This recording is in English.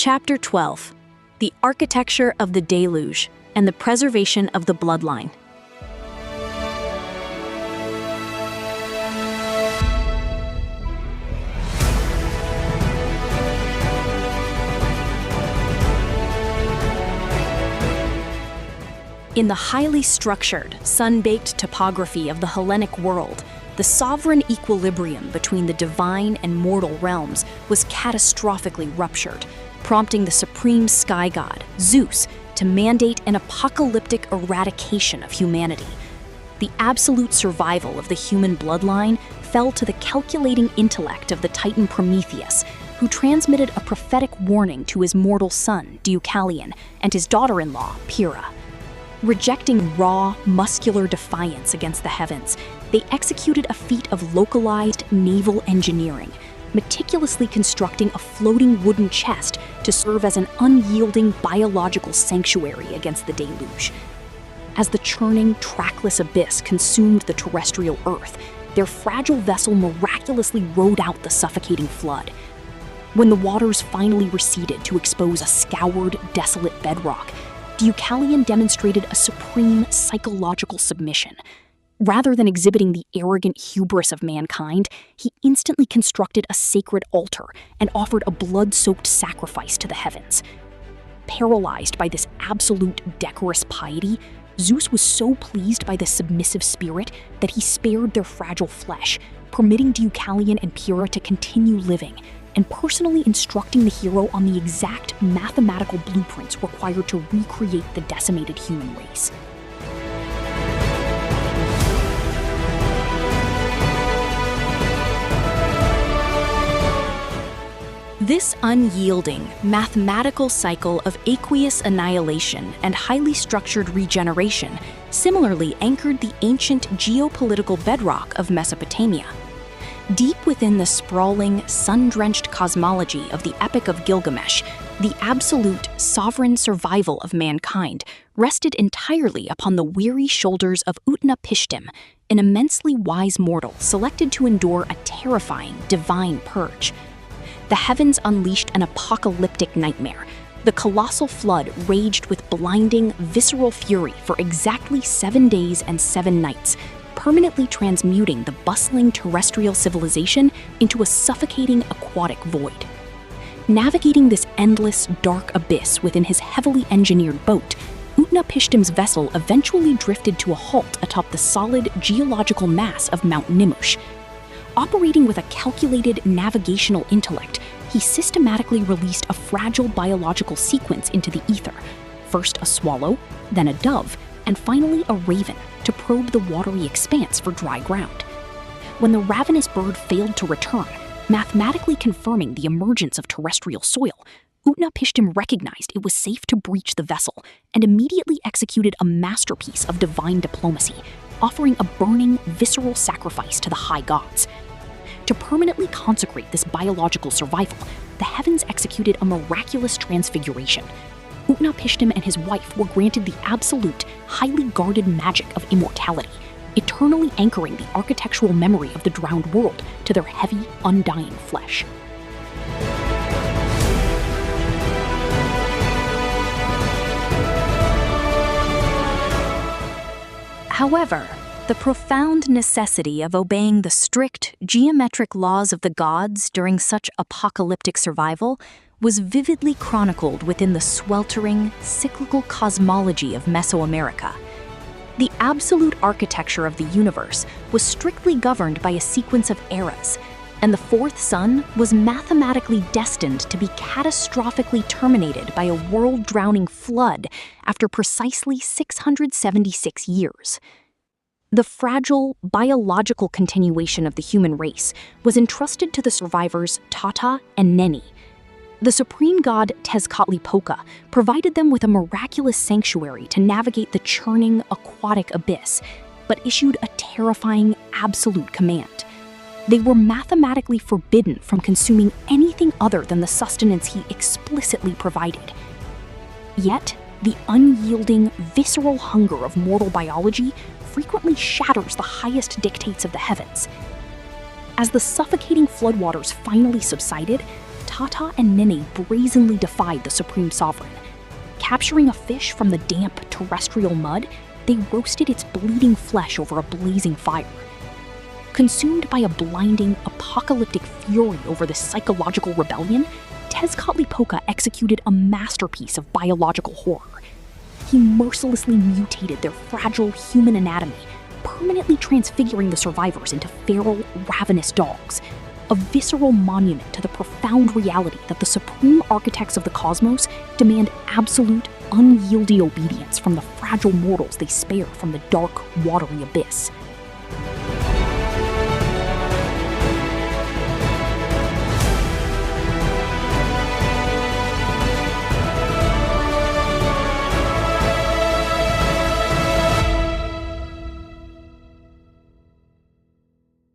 Chapter 12: The Architecture of the Deluge and the Preservation of the Bloodline. In the highly structured, sun-baked topography of the Hellenic world, the sovereign equilibrium between the divine and mortal realms was catastrophically ruptured, prompting the supreme sky god, Zeus, to mandate an apocalyptic eradication of humanity. The absolute survival of the human bloodline fell to the calculating intellect of the titan Prometheus, who transmitted a prophetic warning to his mortal son, Deucalion, and his daughter-in-law, Pyrrha. Rejecting raw, muscular defiance against the heavens, they executed a feat of localized naval engineering, meticulously constructing a floating wooden chest to serve as an unyielding biological sanctuary against the deluge. As the churning, trackless abyss consumed the terrestrial Earth, their fragile vessel miraculously rode out the suffocating flood. When the waters finally receded to expose a scoured, desolate bedrock, Deucalion demonstrated a supreme psychological submission. Rather than exhibiting the arrogant hubris of mankind, he instantly constructed a sacred altar and offered a blood-soaked sacrifice to the heavens. Paralyzed by this absolute decorous piety, Zeus was so pleased by the submissive spirit that he spared their fragile flesh, permitting Deucalion and Pyrrha to continue living, and personally instructing the hero on the exact mathematical blueprints required to recreate the decimated human race. This unyielding, mathematical cycle of aqueous annihilation and highly structured regeneration similarly anchored the ancient geopolitical bedrock of Mesopotamia. Deep within the sprawling, sun-drenched cosmology of the Epic of Gilgamesh, the absolute, sovereign survival of mankind rested entirely upon the weary shoulders of Utnapishtim, an immensely wise mortal selected to endure a terrifying, divine purge. The heavens unleashed an apocalyptic nightmare. The colossal flood raged with blinding, visceral fury for exactly 7 days and 7 nights, permanently transmuting the bustling terrestrial civilization into a suffocating aquatic void. Navigating this endless, dark abyss within his heavily engineered boat, Utnapishtim's vessel eventually drifted to a halt atop the solid geological mass of Mount Nimush. Operating with a calculated navigational intellect, he systematically released a fragile biological sequence into the ether, first a swallow, then a dove, and finally a raven, to probe the watery expanse for dry ground. When the ravenous bird failed to return, mathematically confirming the emergence of terrestrial soil, Utnapishtim recognized it was safe to breach the vessel and immediately executed a masterpiece of divine diplomacy, offering a burning, visceral sacrifice to the high gods. To permanently consecrate this biological survival, the heavens executed a miraculous transfiguration. Utnapishtim and his wife were granted the absolute, highly guarded magic of immortality, eternally anchoring the architectural memory of the drowned world to their heavy, undying flesh. However, the profound necessity of obeying the strict, geometric laws of the gods during such apocalyptic survival was vividly chronicled within the sweltering, cyclical cosmology of Mesoamerica. The absolute architecture of the universe was strictly governed by a sequence of eras, and the fourth sun was mathematically destined to be catastrophically terminated by a world-drowning flood after precisely 676 years. The fragile, biological continuation of the human race was entrusted to the survivors Tata and Nene. The supreme god Tezcatlipoca provided them with a miraculous sanctuary to navigate the churning, aquatic abyss, but issued a terrifying, absolute command. They were mathematically forbidden from consuming anything other than the sustenance he explicitly provided. Yet, the unyielding, visceral hunger of mortal biology frequently shatters the highest dictates of the heavens. As the suffocating floodwaters finally subsided, Tata and Nene brazenly defied the Supreme Sovereign. Capturing a fish from the damp terrestrial mud, they roasted its bleeding flesh over a blazing fire. Consumed by a blinding, apocalyptic fury over this psychological rebellion, Tezcatlipoca executed a masterpiece of biological horror. He mercilessly mutated their fragile human anatomy, permanently transfiguring the survivors into feral, ravenous dogs, a visceral monument to the profound reality that the supreme architects of the cosmos demand absolute, unyielding obedience from the fragile mortals they spare from the dark, watery abyss.